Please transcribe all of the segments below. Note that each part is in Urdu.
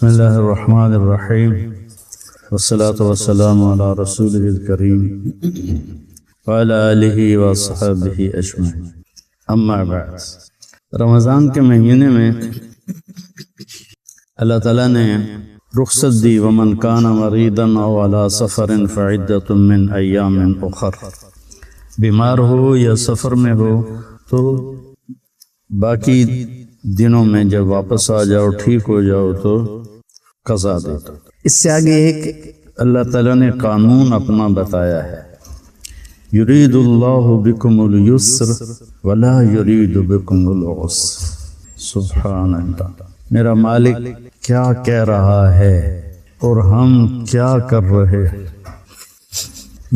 بسم اللہ الرحمن الرحیم والصلاة والسلام علی رسولہ الکریم وعلی آلہ وصحبہ اجمعین، اما بعد۔ رمضان کے مہینے میں اللہ تعالیٰ نے رخصت دی، ومن کان مریضا او علی سفر فعدۃ من ایام اخر، بیمار ہو یا سفر میں ہو تو باقی دنوں میں جب واپس آ جاؤ، ٹھیک ہو جاؤ تو قضا دے دو۔ اس سے آگے ایک اللہ تعالیٰ نے قانون اپنا بتایا ہے، یرید اللہ بکم اليسر ولا یرید بکم العسر۔ سبحان اللہ، میرا مالک کیا کہہ رہا ہے اور ہم کیا کر رہے ہیں۔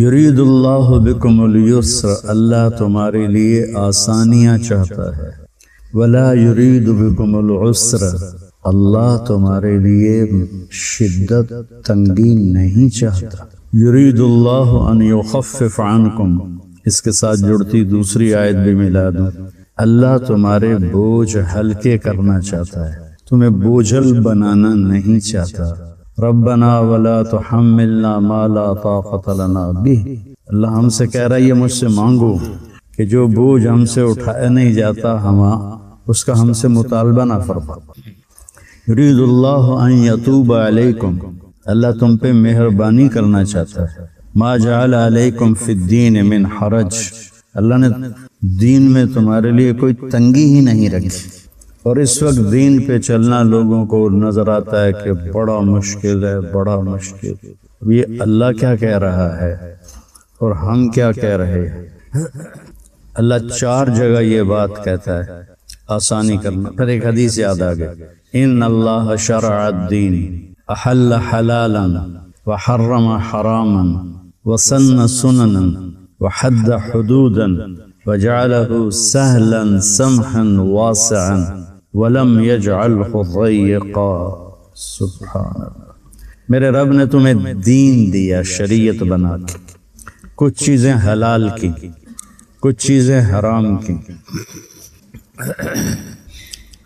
یرید اللہ بکم اليسر، اللہ تمہارے لیے آسانیاں چاہتا ہے، ولا یرید بکم العسر، اللہ تمہارے لیے شدت تنگی نہیں چاہتا۔ یرید اللہ ان یخفف عنکم، اس کے ساتھ جڑتی دوسری آیت بھی ملا دوں، اللہ تمہارے بوجھ ہلکے کرنا چاہتا ہے، تمہیں بوجھل بنانا نہیں چاہتا۔ ربنا ولا تحملنا ما لا طاقت لنا بہ، اللہ ہم سے کہہ رہا ہے یہ مجھ سے مانگو کہ جو بوجھ ہم سے اٹھایا نہیں جاتا اس کا ہم سے مطالبہ نہ فرما۔ یرید اللہ ان یتوب علیکم، اللہ تم پہ مہربانی کرنا چاہتا ہے۔ ما جعل علیکم فی الدین من حرج، اللہ نے دین میں تمہارے لیے کوئی تنگی ہی نہیں رکھی، اور اس وقت دین پہ چلنا لوگوں کو نظر آتا ہے کہ بڑا مشکل ہے، بڑا مشکل۔ یہ اللہ کیا کہہ رہا ہے اور ہم کیا کہہ رہے ہیں؟ اللہ 4 جگہ یہ بات کہتا ہے آسانی کرنا۔ پھر ایک حدیث یاد آ گئی، ان اللہ شرع الدین احل حلالا وحرم حراما وسن سننا وحد حدودا وجعله سهلا سمحا واسعا ولم يجعله ضيقا۔ سبحان اللہ، میرے رب نے تمہیں دین دیا، شریعت بنا کے، کچھ چیزیں حلال کی، کچھ چیزیں حرام کی،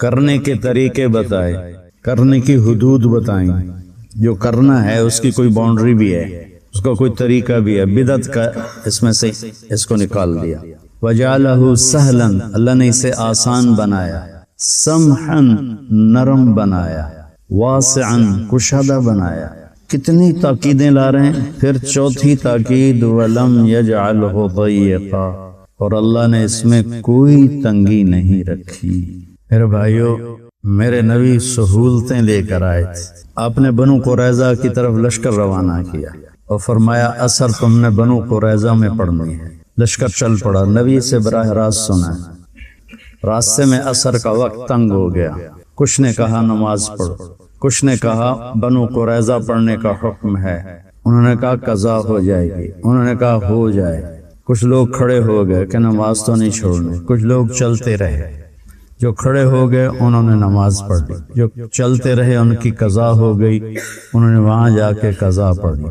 کرنے کے طریقے بتائے، کرنے کی حدود بتائیں، جو کرنا ہے اس کی کوئی باؤنڈری بھی ہے، اس کا کوئی طریقہ بھی ہے، بدعت کا اس میں سے اس کو نکال دیا۔ وجعلہ سہلا، اللہ نے اسے آسان بنایا، سمحا نرم بنایا، واسعا کشادہ بنایا۔ کتنی تاکیدیں لا رہے ہیں۔ پھر چوتھی تاکید، ولم یجعلہ ضیقا، اور اللہ نے اس میں کوئی تنگی نہیں رکھی۔ میرے بھائیو، میرے نبی سہولتیں لے کر آئے تھے۔ آپ نے بنو قریظہ کی طرف لشکر روانہ کیا اور فرمایا اثر تم نے بنو قریظہ میں پڑھنی ہے۔ لشکر چل پڑا، نبی سے براہ راست سنا۔ راستے میں اثر کا وقت تنگ ہو گیا، کچھ نے کہا نماز پڑھو، کچھ نے کہا بنو قریظہ پڑھنے کا حکم ہے، انہوں نے کہا قضا ہو جائے گی، انہوں نے کہا ہو جائے۔ کچھ لوگ کھڑے ہو گئے کہ نماز تو نہیں چھوڑنی، کچھ لوگ چلتے رہے۔ جو کھڑے ہو گئے انہوں نے نماز پڑھ لی، جو چلتے رہے ان کی قضا ہو گئی، انہوں نے وہاں جا کے قضا پڑھی۔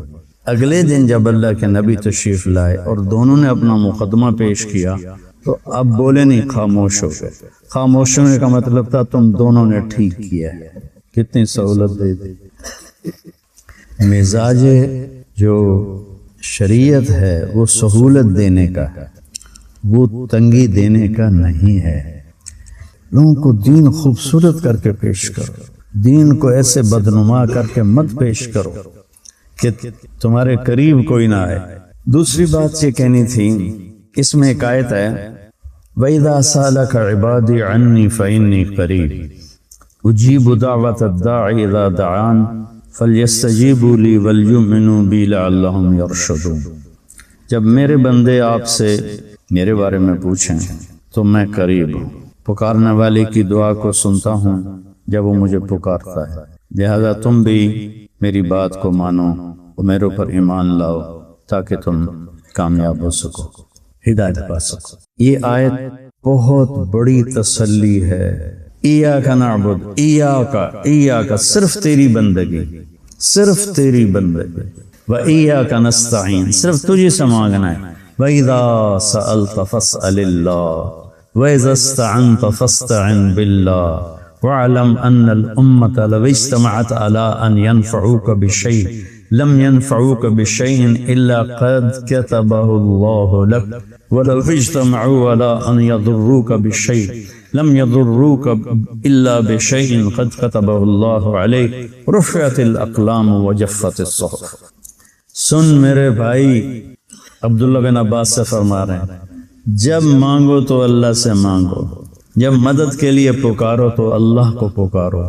اگلے دن جب اللہ کے نبی تشریف لائے اور دونوں نے اپنا مقدمہ پیش کیا تو اب بولے نہیں، خاموش ہو گئے۔ خاموش ہونے کا مطلب تھا تم دونوں نے ٹھیک کیا ہے۔ کتنی سہولت دے دی۔ مزاج جو شریعت ہے وہ سہولت دینے کا ہے، وہ تنگی دینے کا نہیں ہے۔ لوگوں کو دین خوبصورت کر کے پیش کرو، دین کو ایسے بدنما کر کے مت پیش کرو کہ تمہارے قریب کوئی نہ آئے۔ دوسری بات یہ کہنی تھی، اس میں ایک آیت ہے، وَإِذَا سَأَلَكَ عِبَادِي عَنِّي فَإِنِّي قَرِيبٌ أُجِيبُ دَعْوَةَ الدَّاعِ إِذَا دَعَانِ فَلْيَسْتَجِيبُوا لِي وَلْيُؤْمِنُوا بِي لَعَلَّهُمْ يَرْشُدُونَ۔ جب میرے بندے آپ سے میرے بارے میں پوچھیں تو میں قریب ہوں، پکارنے والے کی دعا کو سنتا ہوں جب وہ مجھے پکارتا ہے، لہذا تم بھی میری بات کو مانو اور میرے اوپر ایمان لاؤ تاکہ تم کامیاب ہو سکو، ہدایت پا سکو۔ یہ آیت بہت بڑی تسلی ہے۔ ایاک نعبد، ایاک صرف تیری بندگی، صرف تیری بندگی، و ایاک نستعین، صرف تجھے سے مانگنا ہے۔ وَإِذَا سَأَلْتَ فَاسْأَلِ اللَّهِ وَإِذَا اسْتَعَنْتَ فَاسْتَعِنْ بِاللَّهِ وَاعْلَمْ أَنَّ الْأُمَّةَ لَوْ اجْتَمَعَتْ عَلَىٰ أَنْ يَنْفَعُوكَ بِشَيْءٍ لم ينفعوك بشيء إلا قد كتبه الله لك ولو اجتمعوا على أن يضروك بشيء لم يضروك إلا بشيء قد كتبه الله عليك رفعت الأقلام وجفت الصحف. سن میرے بھائی، عبداللہ بن عباس سے فرما رہے ہیں جب مانگو تو اللہ سے مانگو، جب مدد کے لیے پکارو تو اللہ کو پکارو.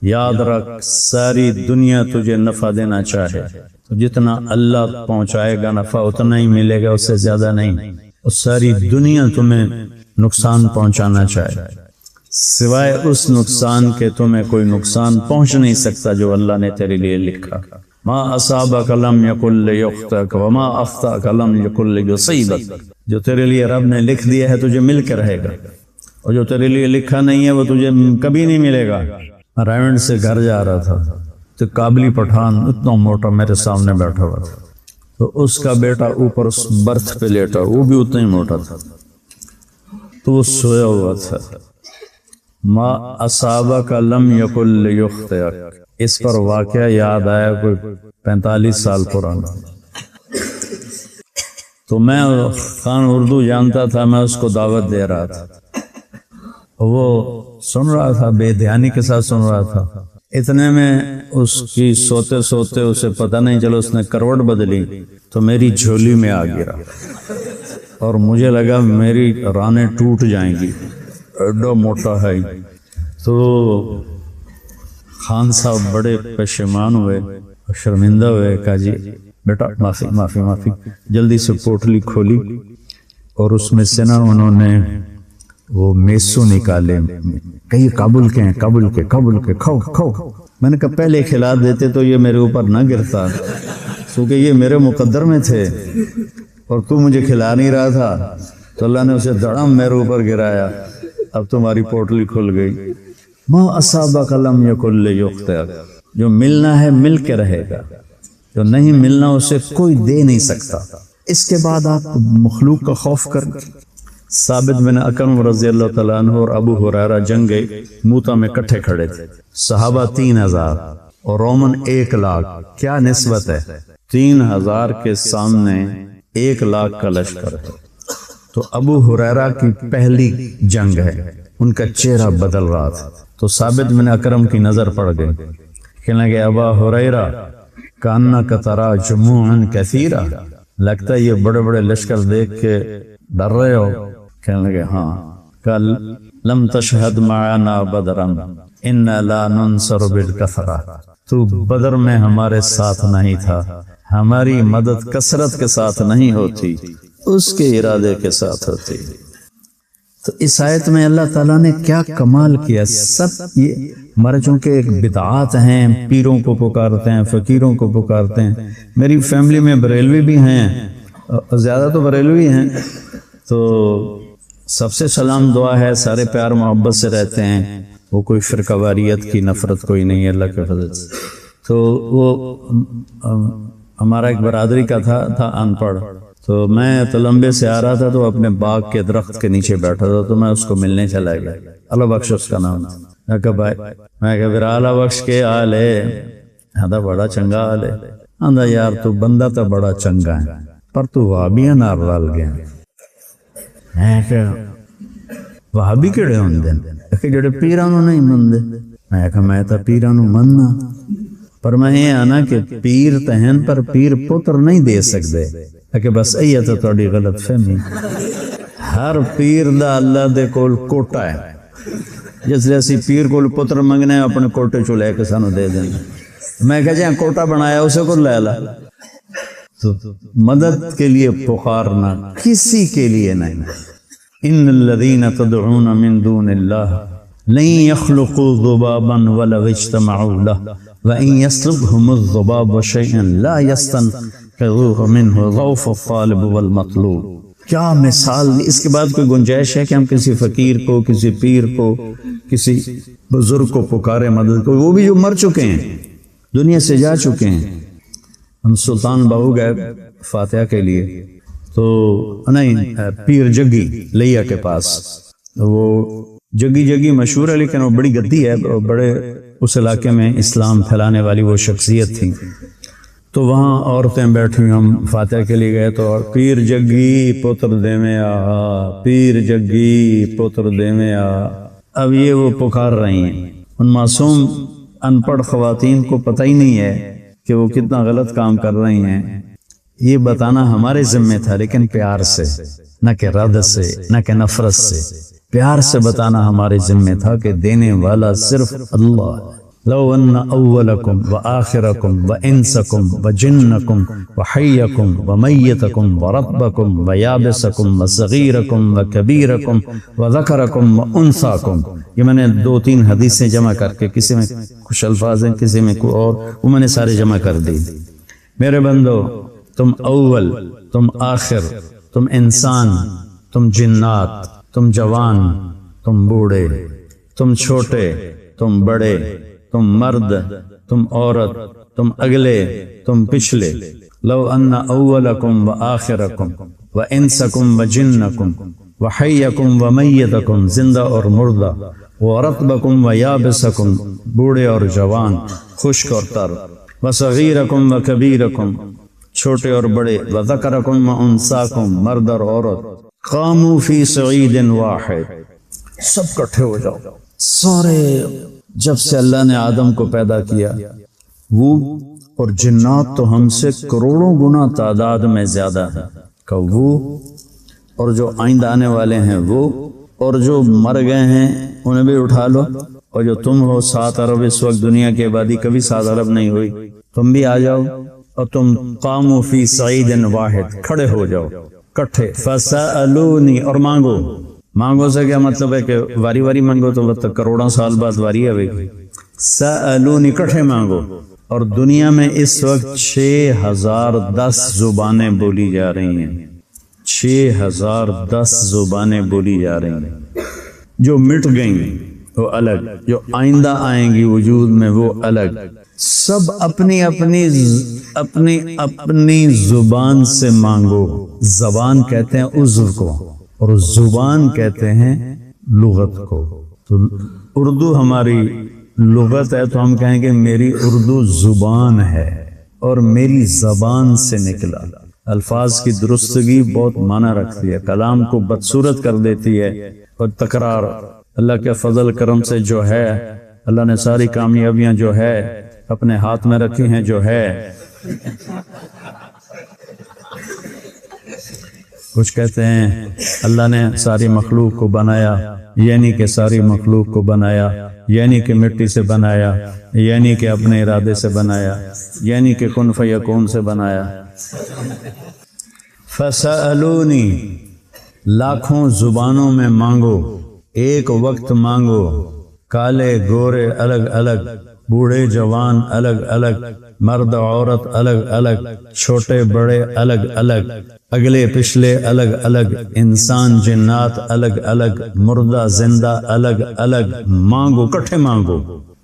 یاد رکھ ساری دنیا تجھے نفع دینا چاہے تو جتنا اللہ پہنچائے گا نفع اتنا ہی ملے گا، اس سے زیادہ نہیں. اور ساری دنیا تمہیں نقصان پہنچانا چاہے سوائے اس نقصان کے تمہیں کوئی نقصان پہنچ نہیں سکتا جو اللہ نے تیرے لیے لکھا. ما اصابک لم یکن لیخطئک وما اخطأک لم یکن لیصیبک. جو تیرے لیے رب نے لکھ دیا ہے تجھے مل کے رہے گا، اور جو تیرے لیے لکھا نہیں ہے وہ تجھے کبھی نہیں ملے گا. رائونڈ سے گھر جا رہا تھا تو کابلی پٹھان اتنا موٹا میرے سامنے بیٹھا ہوا تھا، تو اس کا بیٹا اوپر اس برتھ پہ لیٹا، وہ بھی اتنا ہی موٹا تھا، تو وہ سویا ہوا تھا. ما اصابک لم یکن لیخطئک. اس پر واقعہ یاد آیا کوئی 45 سال پرانا. تو میں خان اردو جانتا تھا، میں اس کو دعوت دے رہا تھا، وہ سن رہا تھا، بے دھیانی کے ساتھ سن رہا تھا. اتنے میں اس کی سوتے سوتے اسے پتہ نہیں چلو اس نے کروٹ بدلی تو میری جھولی میں آ گرا، اور مجھے لگا میری رانیں ٹوٹ جائیں گی، ایڈا موٹا ہے. تو خان صاحب بڑے پشیمان ہوئے، شرمندہ ہوئے، کہا جی بیٹا معافی معافی معافی. جلدی سے پوٹلی کھولی اور اس میں سے نا انہوں نے وہ میسو نکالے، کئی کابل کے ہیں، کابل کے کھو کھو. میں نے کہا پہلے کھلا دیتے تو یہ میرے اوپر نہ گرتا، کیونکہ یہ میرے مقدر میں تھے اور تو مجھے کھلا نہیں رہا تھا، تو اللہ نے اسے دڑم میرے اوپر گرایا، اب تمہاری پوٹلی کھل گئی. ما اصابک لم یکن لیخطئک. جو ملنا ہے مل کے رہے گا، جو نہیں ملنا اسے کوئی دے نہیں سکتا. اس کے بعد آپ مخلوق کا خوف کریں. ثابت بن اکرم رضی اللہ تعالیٰ عنہ اور ابو ہریرہ جنگ موتا میں کٹھے کھڑے تھے. صحابہ 3000 اور رومن 1,00,000. کیا نسبت ہے؟ 3000 کے سامنے 1,00,000 کا لشکر ہے. تو ابو ہریرہ کی پہلی جنگ ہے، ان کا چہرہ بدل رہا تھا. تو ثابت بن اکرم کی نظر پڑ گئی، کہنے لگے ابا ہریرہ کانک تری جموعا کثیرا. لگتا ہے یہ بڑے بڑے لشکر دیکھ کے ڈر رہے ہو؟ کہنے لگے ہاں. کل لم تشہد معنا بدرا انا لا ننصر بالکثرہ. تو بدر میں ہمارے ساتھ نہیں تھا، ہماری مدد کثرت کے ساتھ نہیں ہوتی، اس کے ارادے کے ساتھ ہوتی. تو اس آیت میں اللہ تعالیٰ نے کیا کمال کیا. سب یہ ہمارے چونکہ ایک بدعات ہیں، پیروں کو پکارتے ہیں، فقیروں کو پکارتے ہیں. میری فیملی میں بریلوی بھی ہیں، زیادہ تو بریلوی ہیں، تو سب سے سلام دعا ہے، سارے پیار محبت سے رہتے ہیں، وہ کوئی فرقہ واریت کی نفرت کوئی نہیں ہے اللہ کے فضل سے. تو وہ ہمارا ایک برادری کا تھا ان پڑھ. تو میں تلمبے سے آ رہا تھا تو اپنے باغ کے درخت کے نیچے بیٹھا تھا، تو میں اس کو ملنے چلا گیا. اللہ بخش اس کا نام تھا. میں کہا بھائی، میں کہا پھر اللہ بخش کے آل ہے، ہاں بڑا چنگا آل ہے. آندا یار تو بندہ تو بڑا چنگا ہے پر تو وہابیاں نال رل گیا. میں کہا وہابی کہڑے ہوندے کہ جڑے پیراں نوں نہیں مندے؟ میں کہا میں تو پیراں نوں مننا، پر میں یہ آنا کہ پیر تہن پر پیر پتر نہیں دے سکتے. کہ بس یہ تو تھوڑی غلط فہمی. ہر پیر دا اللہ دے کول کوٹا ہے، جس لئے اسی پیر کول پتر منگنے اپنے کوٹے چو لے کے سانو دے دیں. میں کہا جہاں کوٹا بنایا اسے کو لے لا. تو مدد کے لیے پکارنا کسی کے لیے نہیں. ان الذین تدعون من دون اللہ لن يخلقوا ذبابا ولو اجتمعوا له وان يسلبهم الذباب شيئا لا يستنقذوه منه ضعف الطالب والمطلوب. کیا مثال. اس کے بعد کوئی گنجائش ہے کہ ہم کسی فقیر کو، کسی پیر کو، کسی بزرگ کو پکارے مدد کو؟ وہ بھی جو مر چکے ہیں، دنیا سے جا چکے ہیں. ہم سلطان باہو گئے فاتحہ کے لیے، تو نہیں پیر جگی لیا کے پاس، وہ جگی جگی مشہور ہے لیکن وہ بڑی گدی ہے، بڑے اس علاقے میں اسلام پھیلانے والی وہ شخصیت تھی. تو وہاں عورتیں بیٹھی، ہم فاتحہ کے لیے گئے تو پیر جگی پتر دیویں آ، پیر جگی پتر دیویں آ. اب یہ وہ پکار رہی ہیں. ان معصوم ان پڑھ خواتین کو پتہ ہی نہیں ہے کہ وہ کتنا غلط کام کر رہی ہیں. یہ بتانا ہمارے ذمہ تھا، لیکن پیار سے، نہ کہ رد سے، نہ کہ نفرت سے. پیار سے بتانا ہمارے ذمہ تھا کہ دینے والا صرف اللہ ہے. لو ان اولکم وآخرکم وانسکم وجنکم وحیکم ومیتکم ورطبکم ویابسکم وصغیرکم وکبیرکم وذکرکم وانثاکم. یہ میں نے 2-3 حدیثیں جمع کر کے، کسی میں کچھ الفاظ ہیں کسی میں کوئی اور، وہ میں نے سارے جمع کر دی. میرے بندو، تم اول، تم آخر، تم انسان، تم جنات، تم جوان، تم بوڑھے، تم چھوٹے، تم بڑے، تم مرد، تم عورت، تم اگلے، تم پچھلے. لو ان اولکم وآخرکم وانسکم وجنکم وحیکم ومیتکم، زندہ اور مردہ، ورطبکم ویابسکم، بوڑھے اور جوان، خشک اور تر، وصغیرکم وکبیرکم، چھوٹے اور بڑے، وذکرکم وانثاکم، مرد اور عورت، قاموا فی صعید واحد، سب کٹھے ہو جاؤ. سارے جب سے اللہ نے آدم کو پیدا کیا، وہ اور جنات تو ہم سے کروڑوں گنا تعداد میں زیادہ ہے، کہ وہ اور جو آئندہ آنے والے ہیں وہ، اور جو مر گئے ہیں انہیں بھی اٹھا لو، اور جو تم ہو 7 ارب اس وقت دنیا کی آبادی کبھی 7 ارب نہیں ہوئی، تم بھی آ جاؤ اور تم قاموا فی صعید واحد، کھڑے ہو جاؤ کٹھے. فسألونی، اور مانگو. مانگو سے کیا مطلب ہے کہ واری واری مانگو تو کروڑوں سال بعد واری آئے گی. سألونی، کٹھے مانگو. اور دنیا میں اس وقت 6010 زبانیں بولی جا رہی ہیں، 6010 زبانیں بولی جا رہی ہیں. جو مٹ گئیں وہ الگ، جو آئندہ آئیں گی وجود میں وہ الگ. سب اپنی اپنی اپنی اپنی زبان سے مانگو. زبان کہتے ہیں عذر کو، اور زبان کہتے ہیں لغت کو. تو اردو ہماری لغت ہے، تو ہم کہیں گے میری اردو زبان ہے اور میری زبان سے نکلا. الفاظ کی درستگی بہت معنی رکھتی ہے، کلام کو بدصورت کر دیتی ہے. اور تکرار اللہ کے فضل کرم سے جو ہے، اللہ نے ساری کامیابیاں جو ہے اپنے ہاتھ میں رکھی ہیں. جو ہے کچھ کہتے ہیں اللہ نے ساری مخلوق کو بنایا، یعنی کہ ساری مخلوق کو بنایا، یعنی کہ مٹی سے بنایا، یعنی کہ اپنے ارادے سے بنایا، یعنی کہ کن فیکون سے بنایا. فسألونی، لاکھوں زبانوں میں مانگو، ایک وقت مانگو. کالے گورے الگ الگ، بوڑھے جوان الگ الگ، مرد عورت الگ الگ، چھوٹے بڑے الگ الگ، اگلے پچھلے الگ الگ، انسان جنات الگ الگ، مردہ زندہ الگ الگ. مانگو، کٹھے مانگو،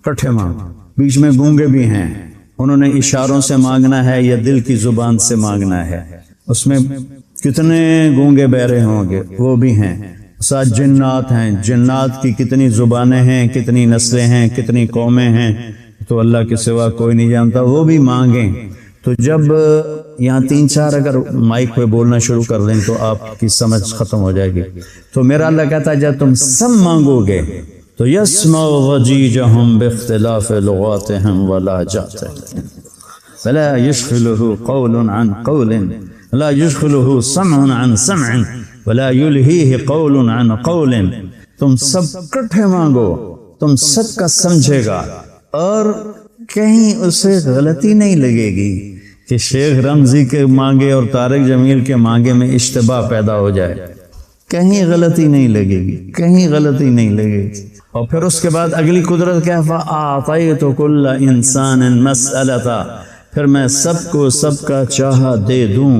کٹھے مانگو. بیچ میں گونگے بھی ہیں، انہوں نے اشاروں سے مانگنا ہے یا دل کی زبان سے مانگنا ہے. اس میں کتنے گونگے بہرے ہوں گے، وہ بھی ہیں. ساتھ جنات ہیں، جنات کی کتنی زبانیں ہیں، کتنی نسلیں ہیں، کتنی قومیں ہیں، تو اللہ کے سوا کوئی نہیں جانتا. وہ بھی مانگیں. تو جب یہاں 3-4 اگر مائک پہ بولنا شروع کر دیں تو آپ کی سمجھ ختم ہو جائے گی. تو میرا اللہ کہتا ہے جب تم سب مانگو گے تو یسمع ضجیجہم باختلاف لغاتہم ولہجاتہم فلا یشغلہ قول عن قول لا یشغلہ سمع عن سمع ولا یلہیہ قول عن قول. تم سب کٹھے مانگو، تم سب کا سمجھے گا، اور کہیں اسے غلطی نہیں لگے گی کہ شیخ رمزی کے مانگے اور طارق جمیل کے مانگے میں اشتباہ پیدا ہو جائے. کہیں غلطی نہیں لگے گی، کہیں غلطی نہیں لگے گی. اور پھر اس کے بعد اگلی قدرت کیا؟ فَأَعْطَيْتُ كُلَّ إِنسَانٍ مَسْأَلَةً، پھر میں سب کو سب کا چاہا دے دوں.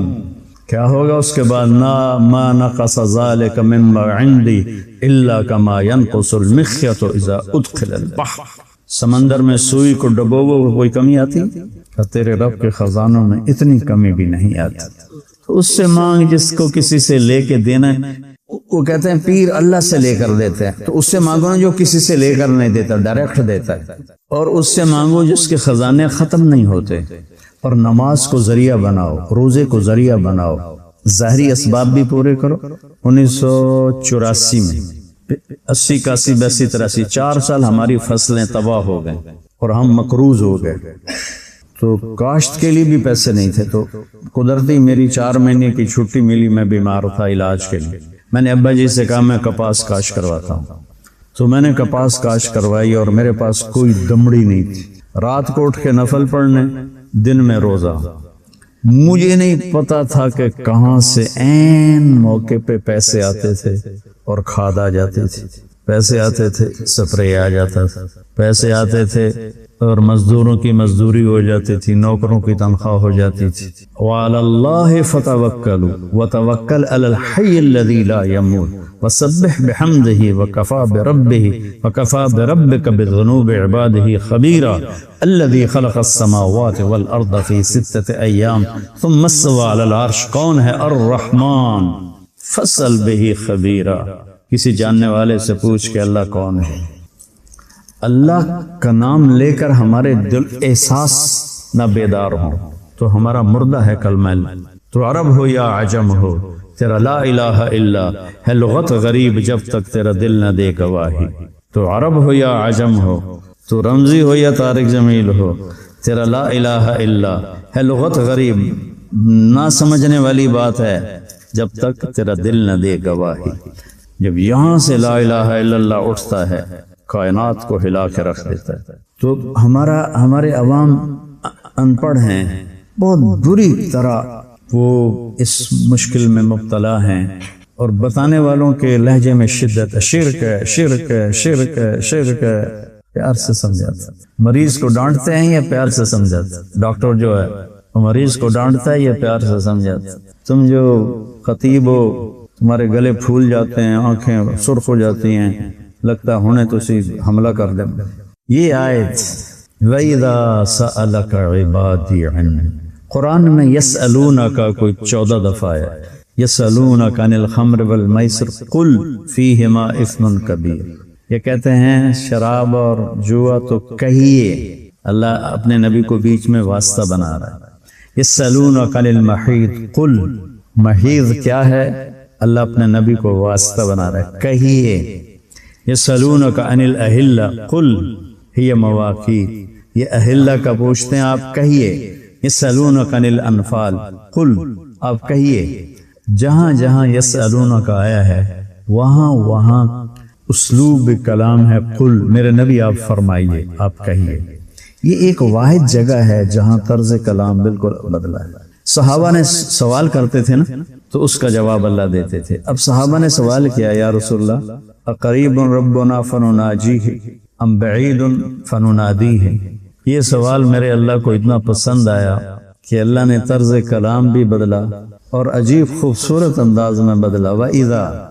کیا ہوگا اس کے بعد؟ مَا نَقَصَ ذَلِكَ مِمَّا عِنْدِي إِلَّا كَمَا يَنْقُصُ الْمِخْيَطُ إِذَا أُدْخِلَ الْبَحْرَ. سمندر میں سوئی کو ڈبوو کوئی کمی آتی؟ تیرے رب کے خزانوں میں اتنی کمی بھی نہیں آتی. تو اس سے مانگ جس کو کسی سے لے کے دینا ہے. وہ کہتے ہیں پیر اللہ سے لے کر دیتے ہیں، تو اس سے مانگو نا جو کسی سے لے کر نہیں دیتا، ڈائریکٹ دیتا ہے، اور اس سے مانگو جس کے خزانے ختم نہیں ہوتے، اور نماز کو ذریعہ بناؤ، روزے کو ذریعہ بناؤ، ظاہری اسباب بھی پورے کرو۔ 1984 میں 80 81 82 83 4 سال ہماری فصلیں تباہ ہو گئیں اور ہم مقروض ہو گئے، تو کاشت کے لیے بھی پیسے نہیں تھے، تو قدرتی میری 4 مہینے کی چھٹی ملی، میں بیمار تھا علاج کے لیے۔ میں نے ابا جی سے کہا میں کپاس کاشت کرواتا ہوں، تو میں نے کپاس کاشت کروائی اور میرے پاس کوئی دمڑی نہیں تھی، رات کو اٹھ کے نفل پڑھنے، دن میں روزہ۔ مجھے نہیں پتا تھا کہ کہاں سے عین موقع پہ پیسے آتے تھے اور کھاد آ جاتی تھی، پیسے آتے تھے سپرے آ جاتا تھا، پیسے آتے تھے اور مزدوروں کی مزدوری ہو جاتی تھی، نوکروں کی تنخواہ ہو جاتی تھی۔ وعلی اللہ فتوکلوا وتوکل علی الحی الذی لا یموت وسبح بحمدہ وکفی بربک بذنوب عبادہ خبیرا الذی خلق السماوات والارض فی 6 ایام ثم استوی علی العرش۔ کون ہے؟ الرحمن، فاسأل بہ خبیرا۔ کسی جاننے والے سے پوچھ کے اللہ کون ہے۔ اللہ کا نام لے کر ہمارے دل احساس نہ بیدار ہوں تو ہمارا مردہ ہے کلمہ۔ تو عرب ہو یا عجم ہو، تیرا لا الہ الا ہے لغت غریب جب تک تیرا دل نہ دے گواہی۔ تو عرب ہو یا عجم ہو، تو رمزی ہو یا طارق جمیل ہو، تیرا لا الہ الا ہے لغت غریب، نہ سمجھنے والی بات ہے جب تک تیرا دل نہ دے گواہی۔ جب یہاں سے لا الہ الا اللہ اٹھتا ہے، کائنات کو ہلا کے رکھ دیتا ہے۔ تو ہمارے عوام ان پڑھ ہیں، بہت بری طرح وہ اس مشکل میں مبتلا ہیں، اور بتانے والوں کے لہجے میں شدت ہے، شرک ہے، شرک ہے، شرک ہے، شرک ہے۔ پیار سے سمجھاتا، مریض کو ڈانٹتے ہیں یا پیار سے سمجھاتا؟ ڈاکٹر جو ہے وہ مریض کو ڈانٹتا ہے یا پیار سے سمجھاتا؟ تم جو خطیب ہو، تمہارے گلے پھول جاتے ہیں، آنکھیں سرخ ہو جاتی ہیں، لگتا ہونے تو اسی حملہ کر دیں۔ یہ آیت وَإِذَا سَأَلَكَ عِبَادِي عَنِّي، قرآن میں یسألونک کوئی 14 دفعہ ہے، یسألونک عن الخمر والمیسر قل فیہما اثم کبیر۔ یہ کہتے ہیں شراب اور جوا، تو کہیے، اللہ اپنے نبی کو بیچ میں واسطہ بنا رہا ہے۔ یسألونک عن المحیض قل، محیض کیا ہے؟ اللہ اپنے نبی کو واسطہ بنا رہا ہے، کہیے۔ یسألونک عن الاہلہ قل ہی مواقیت، یہ اہلہ کا پوچھتے ہیں، آپ کہیے۔ یسألونک عن الانفال قل، آپ کہیے۔ جہاں جہاں یسألونک آیا ہے وہاں وہاں اسلوب کلام ہے قل، میرے نبی آپ فرمائیے، آپ کہیے۔ یہ ایک واحد جگہ ہے جہاں طرز کلام بالکل بدلا ہے۔ صحابہ نے سوال کرتے تھے نا، تو اس کا جواب اللہ دیتے تھے۔ اب صحابہ نے سوال کیا، یا رسول اللہ اقریب ربنا فنناجیہ ام بعید فننادیہ؟ یہ سوال میرے اللہ کو اتنا پسند آیا کہ اللہ نے طرز کلام بھی بدلا اور عجیب خوبصورت انداز میں بدلا۔ وَإِذَا،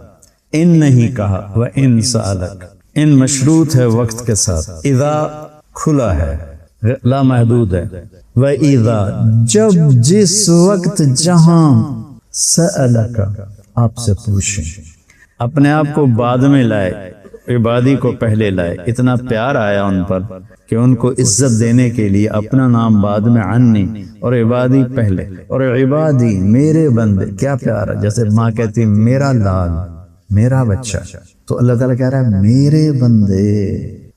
ان نہیں کہا، وَإِن سَأَلَكَ، ان مشروط ہے وقت کے ساتھ، اذا کھلا ہے، لا محدود ہے۔ وَإِذَا، جب جس وقت جہاں، سألک، آپ سے پوچھیں۔ اپنے آپ کو بعد میں لائے، عبادی کو پہلے لائے۔ اتنا پیار آیا ان پر کہ ان کو عزت دینے کے لیے اپنا نام بعد میں عنی اور عبادی پہلے، اور عبادی میرے بندے۔ کیا پیار ہے، جیسے ماں کہتی میرا لال، میرا بچہ، تو اللہ تعالیٰ کہہ رہا ہے میرے بندے۔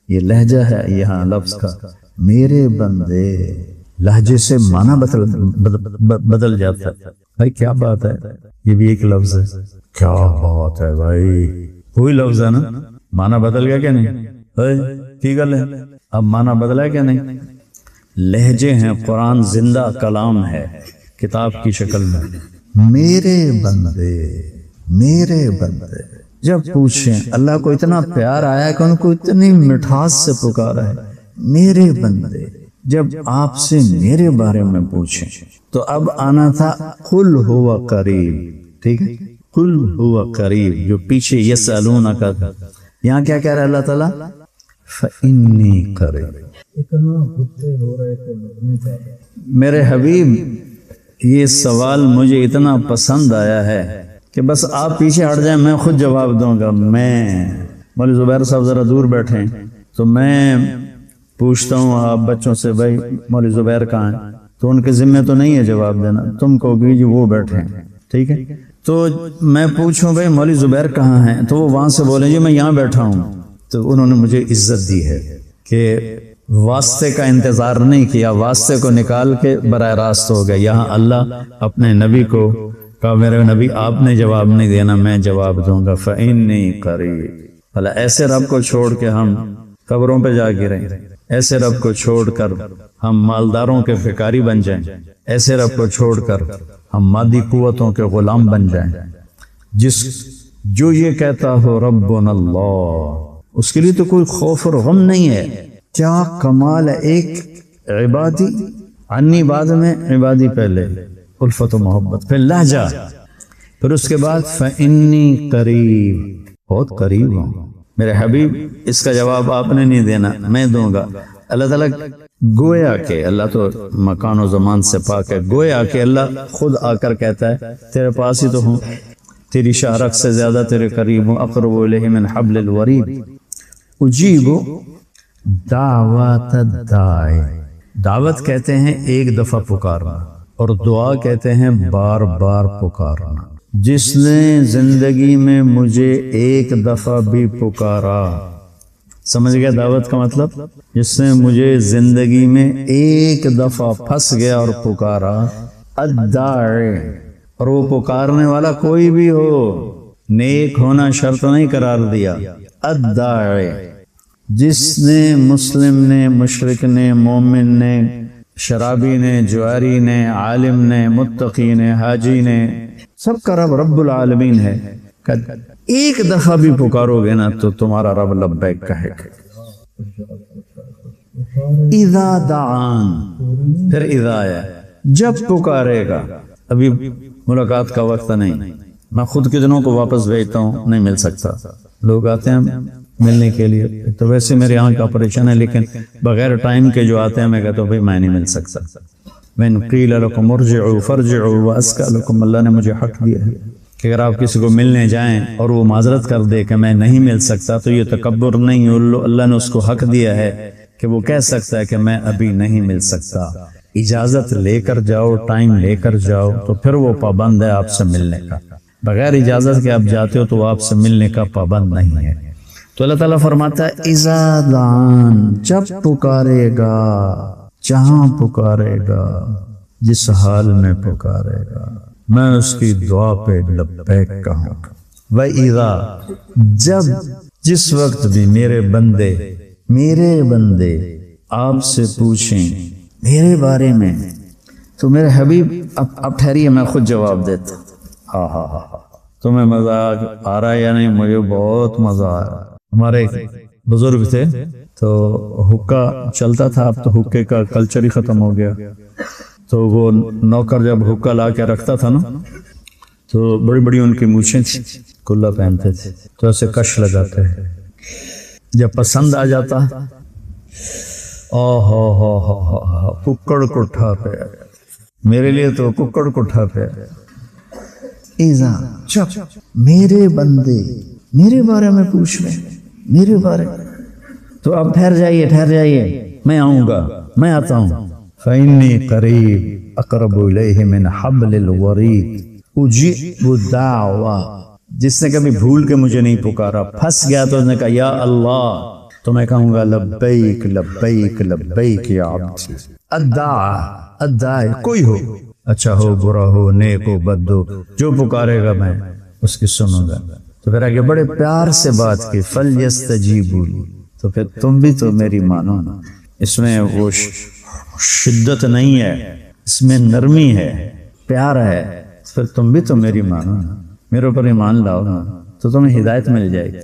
یہ لہجہ ہے یہاں لفظ کا، میرے بندے، لہجے سے معنی بدل جاتا ہے۔ بھائی کیا بات ہے، یہ بھی ایک لفظ ہے۔ کیا بات ہے بھائی، وہی لفظ ہے نا، معنی بدل گیا کیا نہیں؟ ٹھیک ہے، اب معنی بدلا ہے کیا نہیں؟ لہجے ہیں، قرآن زندہ کلام ہے کتاب کی شکل میں۔ میرے بندے، میرے بندے، جب پوچھیں، اللہ کو اتنا پیار آیا کہ ان کو اتنی مٹھاس سے پکارا ہے، میرے بندے۔ جب آپ سے میرے بارے میں پوچھیں تو اب آنا تھا قل ہوا قریب، ٹھیک ہے، قل ہوا قریب، جو پیچھے یسألونک کا، یہاں کیا کہہ رہا ہے اللہ تعالیٰ؟ فإنی قریب۔ میرے حبیب، یہ سوال مجھے اتنا پسند آیا ہے کہ بس آپ پیچھے ہٹ جائیں میں خود جواب دوں گا. میں مولوی زبیر صاحب ذرا دور بیٹھے ہیں تو میں پوچھتا ہوں آپ بچوں سے بھائی مولوی زبیر کہاں ہیں, تو ان کے ذمہ تو نہیں ہے جواب دینا, تم کہو گی جی وہ بیٹھے ہیں, ٹھیک ہے. تو میں پوچھوں بھائی مولوی زبیر کہاں ہیں, تو وہ وہاں سے بولیں جی میں یہاں بیٹھا ہوں. تو انہوں نے مجھے عزت دی ہے کہ واسطے کا انتظار نہیں کیا, واسطے کو نکال کے براہ راست ہو گیا. یہاں اللہ اپنے نبی کو کہا میرے نبی آپ نے جواب نہیں دینا, میں جواب دوں گا. فَإِنِّي قَرِيبٌ. بھلا ایسے رب کو چھوڑ کے ہم قبروں پہ جا گریں, ایسے رب کو چھوڑ کر ہم مالداروں کے بھکاری بن جائیں, ایسے رب کو چھوڑ کر ہم مادی قوتوں کے غلام بن جائیں. جو یہ کہتا ہو ربنا اللہ, اس کے لیے تو کوئی خوف اور غم نہیں ہے. کیا کمال ہے, ایک عبادی عنی بعد میں عبادی پہلے, الفت و محبت پھر لہجہ, پھر اس کے بعد فإنی قریب, بہت قریب ہوں میرے حبیب. اس کا جواب آپ نے نہیں دینا, میں دوں گا. اللہ تعالیٰ گویا کہ اللہ تو مکان و زمان سے پاک ہے, گویا کہ اللہ خود آ کر کہتا ہے تیرے پاس ہی تو ہوں, تیری شہرک سے زیادہ تیرے قریب ہوں. اقرب الیہ من حبل الورید. اجیب دعوت الداعی, دعوت کہتے ہیں ایک دفعہ پکارنا, اور دعا کہتے ہیں بار بار پکارنا. جس نے زندگی میں مجھے ایک دفعہ بھی پکارا, سمجھ گیا دعوت کا مطلب, جس نے مجھے زندگی میں ایک دفعہ پھنس گیا اور پکارا. الداعی, اور وہ پکارنے والا کوئی بھی ہو, نیک ہونا شرط نہیں قرار دیا. الداعی, جس نے مسلم نے, مشرک نے, مومن نے, شرابی نے, جواری نے, عالم نے, متقی نے, حاجی نے, سب کا رب رب العالمین ہے. ایک دفعہ بھی پکارو گے نا تو تمہارا رب لبیک کہے گا. اذا دعان, پھر اذا آیا, جب پکارے گا. ابھی ملاقات کا وقت نہیں, میں خود کتنوں کو واپس بھیجتا ہوں, نہیں مل سکتا. لوگ آتے ہیں ملنے کے لیے, تو ویسے میرے آنکھ کا آپریشن ہے, لیکن بغیر ٹائم کے جو آتے ہیں میں کہتا ہوں بھائی میں نہیں مل سکتا. وَإِنْ قِيلَ لَكُمُ ارْجِعُوا فَارْجِعُوا وَأَزْكَىٰ لَكُمْ, اللہ نے مجھے حق دیا ہے کہ اگر آپ کسی کو ملنے جائیں اور وہ معذرت کر دے کہ میں نہیں مل سکتا, تو یہ تکبر نہیں, اللہ نے اس کو حق دیا ہے کہ وہ کہہ سکتا ہے کہ میں ابھی نہیں مل سکتا. اجازت لے کر جاؤ, ٹائم لے کر جاؤ, تو پھر وہ پابند ہے آپ سے ملنے کا. بغیر اجازت کے آپ جاتے ہو تو وہ آپ سے ملنے کا پابند نہیں ہے. تو اللہ تعالیٰ فرماتا ہے اذا دعان, جب پکارے گا, جہاں پکارے گا, جس حال میں پکارے گا, میں اس کی دعا پہ لبیک کہوں گا. وَإِذَا, جب جس وقت بھی میرے بندے آپ سے پوچھیں میرے بارے میں, تو میرے حبیب اب ٹھہریے میں خود جواب دیتا. ہاں ہاں ہاں, تمہیں مزہ آ رہا ہے یا نہیں؟ مجھے بہت مزہ آ رہا ہے. ہمارے بزرگ تھے تو حکا چلتا تھا, اب تو حکے کا کلچر ہی ختم ہو گیا. تو وہ نوکر جب حکا لا کے رکھتا تھا نا, تو بڑی بڑی ان کی مونچھیں تھیں, کلا پہنتے تھے, تو ایسے کش لگاتے ہیں. جب پسند آ جاتا, ککڑ کٹھا پہ, میرے لیے تو ککڑ کٹھا پہ. ایزا, جب میرے بندے میرے بارے میں پوچھ لیں, میرے بارے میں, تو اب ٹھہر جائیے, میں آؤں گا, میں آتا ہوں. فَإِنِّي قَرِيبٌ أَقْرَبُ إِلَيْهِ مِنْ حَبْلِ الْوَرِيدِ أُجِيبُ الدَّعْوَةَ. جس نے کبھی بھول کے مجھے نہیں پکارا, پھنس گیا تو اس نے کہا یا اللہ, تو میں کہوں گا لبیک لبیک لبیک یا عبد. الداعی, کوئی ہو, اچھا ہو, برا ہو, نیک ہو, بد ہو, جو پکارے گا میں اس کی سنوں گا. تو پھر آگے بڑے پیار سے بات کی, فَلْيَسْتَجِيبُوا لِي, تو پھر تم بھی تو میری مانو نا. اس میں وہ شدت نہیں ہے, اس میں نرمی ہے, پیار ہے, پھر تم بھی تو میری مانو نا, میرے اوپر ایمان لاؤ نا, تو تمہیں ہدایت مل جائے گی.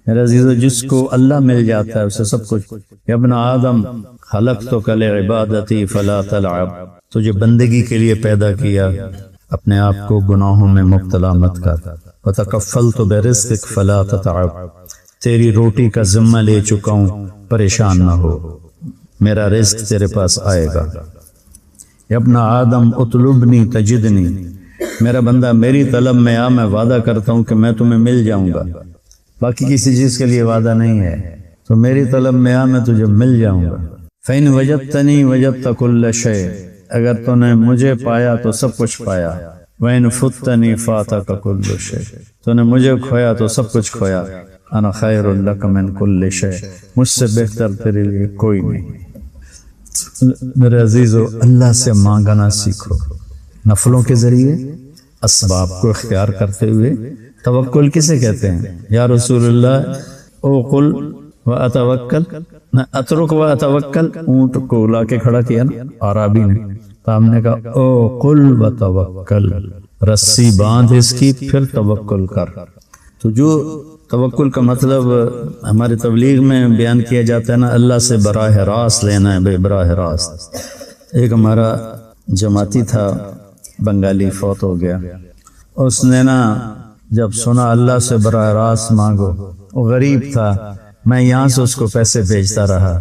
میرے عزیزو, جس کو اللہ مل جاتا ہے اسے سب کچھ. یا ابن آدم خلقتک لعبادتی فلا تلعب, تجھے بندگی کے لیے پیدا کیا, اپنے آپ کو گناہوں میں مبتلا مت کر. وتکفلت برزقک فلا تتعب, تیری روٹی کا ذمہ لے چکا ہوں, پریشان نہ ہو, میرا رزق تیرے پاس آئے گا. یا ابن آدم اطلبنی تجدنی, میرا بندہ میری طلب میں آ، میں وعدہ کرتا ہوں کہ میں تمہیں مل جاؤں گا، باقی کسی چیز کے لیے وعدہ نہیں ہے، تو میری طلب میں آ، میں تجھے مل جاؤں گا۔ فَإِنْ وَجَدْتَنِي وَجَدْتَ كُلَّ شَيْءٍ، اگر تو نے مجھے پایا تو سب کچھ پایا۔ وَإِنْ فُتَّنِي فَاتَكَ كُلُّ شَيْءٍ، تو نے مجھے کھویا تو سب کچھ کھویا۔ أَنَا خَيْرٌ لَكَ مِنْ كُلِّ شَيْءٍ، مجھ سے بہتر تیرے لیے کوئی نہیں۔ میرے عزیزو، اللہ سے مانگنا سیکھو، نفلوں کے ذریعے اسباب کو اختیار کرتے ہوئے۔ توکل کسے کہتے ہیں؟ یا رسول اللہ اوقل و اتوکل، نہ اترک و اتوکل، اونٹ کو لا کے کھڑا کیا نا عربی نے، تو ہم نے کہا اوقل و توکل، رسی باندھ اس کی پھر توکل کر۔ تو جو توکل کا مطلب ہماری تبلیغ میں بیان کیا جاتا ہے نا، اللہ سے براہ راست لینا ہے، بے براہ راست۔ ایک ہمارا جماعتی تھا بنگالی، فوت ہو گیا، اس نے نا جب سنا اللہ سے براہ راست مانگو، وہ غریب تھا، میں یہاں سے اس کو پیسے بھیجتا رہا،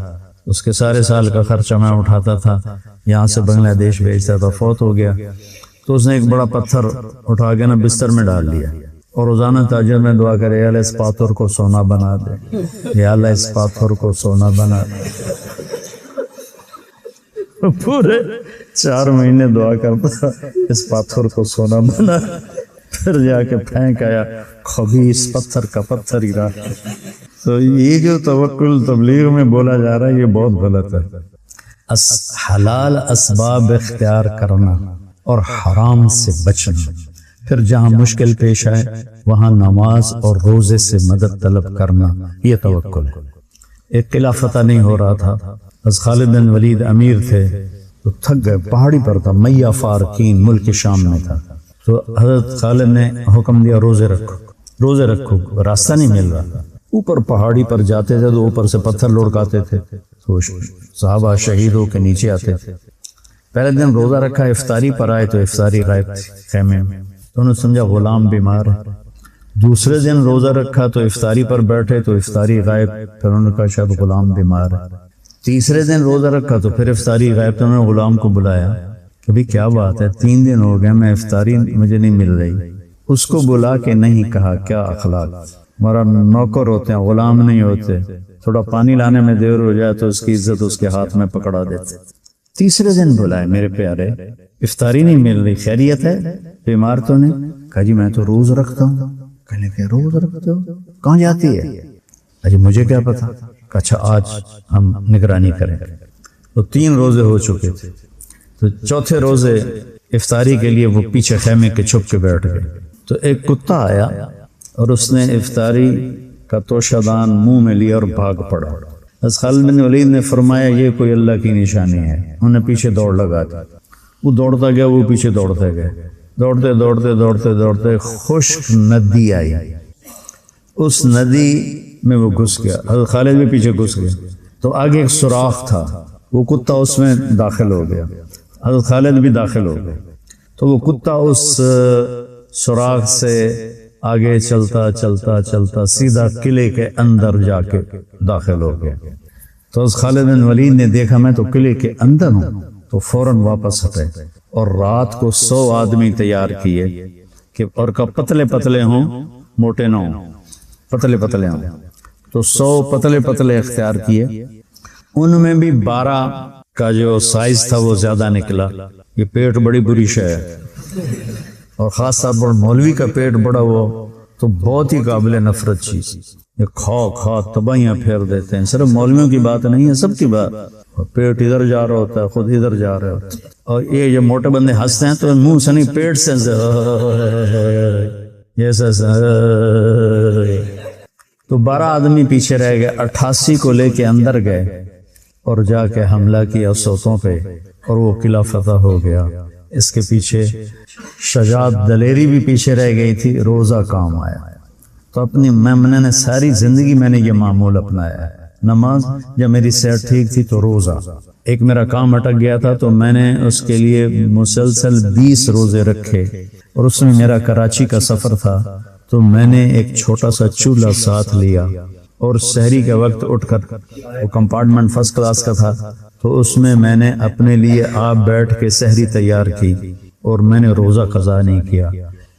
اس کے سارے سال کا خرچہ میں اٹھاتا تھا، یہاں سے بنگلہ دیش بھیجتا تھا، فوت ہو گیا۔ تو اس نے ایک بڑا پتھر اٹھا کے نا بستر میں ڈال لیا اور روزانہ تہجد میں دعا کرے، یا اللہ اس پاتھر کو سونا بنا دے، یا اللہ اس پاتھر کو سونا بنا دے۔ پورے 4 مہینے دعا کرتا اس پاتھر کو سونا بنا، پھر جا کے پھینک آیا، خبیث پتھر کا پتھر ہی رہا۔ تو یہ جو توکل تبلیغ میں بولا جا رہا ہے، یہ بہت غلط ہے۔ حلال اسباب اختیار کرنا اور حرام سے بچنا، پھر جہاں مشکل پیش آئے وہاں نماز اور روزے سے مدد طلب کرنا، یہ توکل ہے۔ ایک قلعہ فتح نہیں ہو رہا تھا، بس خالد بن ولید امیر تھے، تو تھک گئے، پہاڑی پر تھا، میہ فارکین ملک شام میں تھا، تو حضرت خالد نے حکم دیا روزے رکھو، روزے رکھو، راستہ نہیں مل رہا، اوپر پہاڑی پر جاتے تھے تو اوپر سے پتھر لڑکاتے تھے، تو صحابہ شہید ہو کے نیچے آتے تھے۔ پہلے دن روزہ رکھا، افطاری پر آئے تو افطاری غائب تھی خیمے میں، تو انہوں نے سمجھا غلام بیمار ہے۔ دوسرے دن روزہ رکھا تو افطاری پر بیٹھے تو افطاری غائب، پھر انہوں نے کہا شاید غلام بیمار ہے۔ تیسرے دن روزہ رکھا تو پھر افطاری غائب، تو انہوں نے غلام کو بلایا کہ بھئی کیا بات ہے، 3 دن ہو گئے میں افطاری مجھے نہیں مل رہی۔ اس کو بلا کے نہیں کہا کیا اخلاق، ہمارا نوکر ہوتے ہیں، غلام نہیں ہوتے، تھوڑا پانی لانے میں دیر ہو جائے تو اس کی عزت اس کے ہاتھ میں پکڑا دیتے۔ تیسرے دن بلائے، میرے پیارے افطاری نہیں مل رہی، خیریت ہے، بیمار تو نہیں؟ کہا جی میں تو روز رکھتا ہوں۔ کہنے کہ روز رکھتے ہو، کہاں جاتی ہے؟ اجی مجھے کیا پتا۔ اچھا آج ہم نگرانی کریں۔ تو 3 روزے ہو چکے تھے، تو چوتھے روزے افطاری کے لیے وہ پیچھے خیمے کے چھپ کے بیٹھ گئے، تو ایک کتا آیا اور اس نے افطاری کا توشہ دان منہ میں لیا اور بھاگ پڑا۔ بس خالد بن ولید نے فرمایا یہ کوئی اللہ کی نشانی ہے، انہوں نے پیچھے دوڑ لگا دی، وہ دوڑتا گیا، وہ پیچھے دوڑتے گئے، دوڑتے دوڑتے دوڑتے دوڑتے خشک ندی آئی، اس ندی میں وہ گھس گیا، حضرت خالد بھی پیچھے گھس گیا، تو آگے ایک سوراخ تھا، وہ کتا اس میں داخل ہو گیا، حضرت خالد بھی داخل ہو گئے، تو وہ کتا اس سوراخ سے آگے چلتا چلتا چلتا سیدھا قلعے کے اندر جا کے داخل ہو گیا۔ تو اس خالد بن ولید نے دیکھا میں تو قلعے کے اندر ہوں، تو فوراً واپس ہٹے اور رات کو 100 آدمی تیار کیے کہ اور کا پتلے پتلے ہوں، موٹے نہ ہوں، پتلے پتلے ہوں، تو 100 پتلے پتلے اختیار کیے، ان میں بھی 12 کا جو سائز تھا وہ زیادہ نکلا۔ یہ پیٹ بڑی بری شے ہے، اور خاص طور پر مولوی کا پیٹ بڑا ہو تو بہت ہی قابل نفرت چیز، یہ کھا تباہیاں پھیر دیتے ہیں۔ صرف مولویوں کی بات نہیں ہے، سب کی بات، پیٹ ادھر جا رہا ہوتا ہے، خود ادھر جا رہا ہوتا ہے، اور یہ جو موٹے بندے ہنستے ہیں تو منہ سے نہیں، پیٹ سے تو 12 آدمی پیچھے رہ گئے، 88 کو لے کے اندر گئے اور جا کے حملہ کیا سوتوں پہ، اور وہ قلعہ فتح ہو گیا۔ اس کے پیچھے شجاعت دلیری بھی پیچھے رہ گئی تھی، روزہ کام آیا۔ تو اپنی میں نے ساری زندگی میں نے یہ معمول اپنایا ہے، نماز، جب میری صحت ٹھیک تھی تو روزہ، ایک میرا کام اٹک گیا تھا تو میں نے اس کے لیے مسلسل 20 روزے رکھے، اور اس میں میرا کراچی کا سفر تھا تو میں نے ایک چھوٹا سا چولہا ساتھ لیا، اور سحری کے وقت اٹھ کر، وہ کمپارٹمنٹ فرسٹ کلاس کا تھا، تو اس میں نے اپنے لیے آپ بیٹھ کے سحری تیار کی، اور میں نے روزہ قضا نہیں کیا،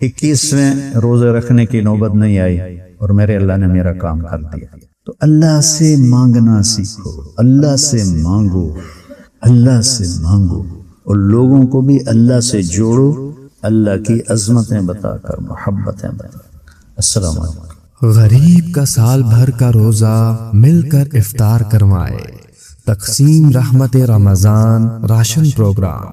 21ویں روزے رکھنے کی نوبت نہیں آئی اور میرے اللہ نے میرا کام کر دیا۔ تو اللہ سے مانگنا سیکھو، اللہ سے مانگو، اللہ سے مانگو، اور لوگوں کو بھی اللہ سے جوڑو، اللہ کی عظمتیں بتا کر، محبتیں بتا کر۔ السلام علیکم۔ غریب کا سال بھر کا روزہ مل کر افطار کروائے، تقسیم رحمت رمضان راشن پروگرام۔